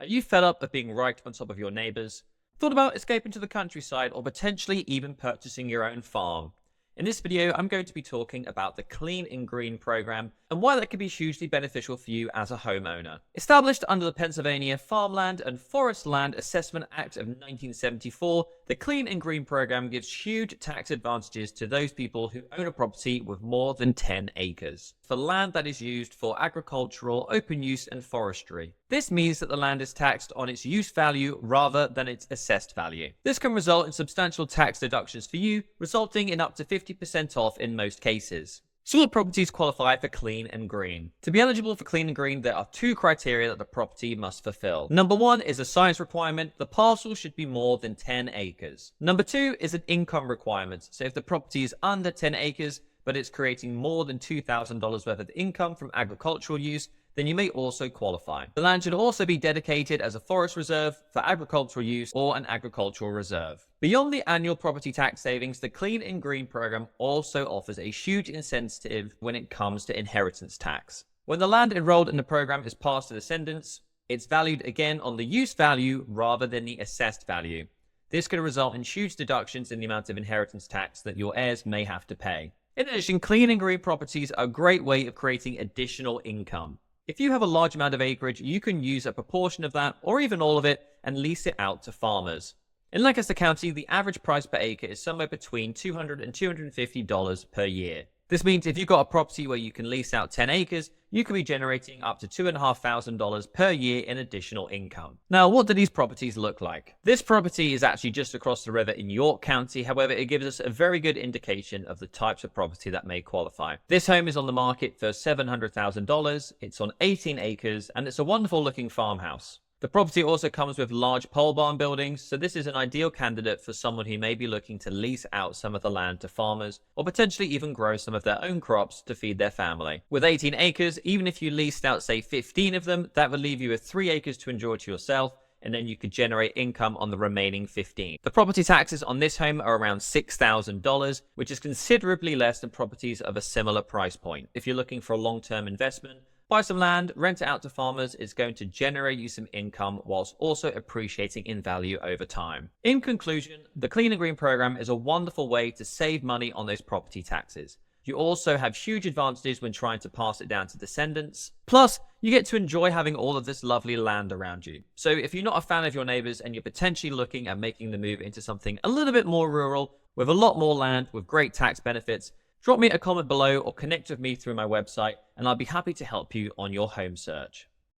Are you fed up of being right on top of your neighbors? Thought about escaping to the countryside or potentially even purchasing your own farm? In this video, I'm going to be talking about the Clean and Green program and why that could be hugely beneficial for you as a homeowner. Established under the Pennsylvania Farmland and Forest Land Assessment Act of 1974, the Clean and Green program gives huge tax advantages to those people who own a property with more than 10 acres for land that is used for agricultural, open use and forestry. This means that the land is taxed on its use value rather than its assessed value. This can result in substantial tax deductions for you, resulting in up to 50% off in most cases. So what properties qualify for Clean and Green? To be eligible for Clean and Green, there are two criteria that the property must fulfill. Number one is a size requirement. The parcel should be more than 10 acres. Number two is an income requirement. So if the property is under 10 acres, but it's creating more than $2,000 worth of income from agricultural use, then you may also qualify. The land should also be dedicated as a forest reserve for agricultural use or an agricultural reserve. Beyond the annual property tax savings, the Clean and Green program also offers a huge incentive when it comes to inheritance tax. When the land enrolled in the program is passed to descendants, it's valued again on the use value rather than the assessed value. This could result in huge deductions in the amount of inheritance tax that your heirs may have to pay. In addition, Clean and Green properties are a great way of creating additional income. If you have a large amount of acreage, you can use a proportion of that, or even all of it, and lease it out to farmers. In Lancaster County, the average price per acre is somewhere between $200 and $250 per year. This means if you've got a property where you can lease out 10 acres, you can be generating up to $2,500 per year in additional income. Now, what do these properties look like? This property is actually just across the river in York County. However, it gives us a very good indication of the types of property that may qualify. This home is on the market for $700,000. It's on 18 acres, and it's a wonderful looking farmhouse. The property also comes with large pole barn buildings, so this is an ideal candidate for someone who may be looking to lease out some of the land to farmers, or potentially even grow some of their own crops to feed their family. With 18 acres, even if you leased out say 15 of them, that would leave you with 3 acres to enjoy to yourself, and then you could generate income on the remaining 15. The property taxes on this home are around $6,000, which is considerably less than properties of a similar price point. If you're looking for a long-term investment, buy some land, rent it out to farmers. It's going to generate you some income whilst also appreciating in value over time. In conclusion, the Clean and Green program is a wonderful way to save money on those property taxes. You also have huge advantages when trying to pass it down to descendants. Plus, you get to enjoy having all of this lovely land around you. So if you're not a fan of your neighbors and you're potentially looking at making the move into something a little bit more rural, with a lot more land, with great tax benefits, drop me a comment below or connect with me through my website, and I'll be happy to help you on your home search.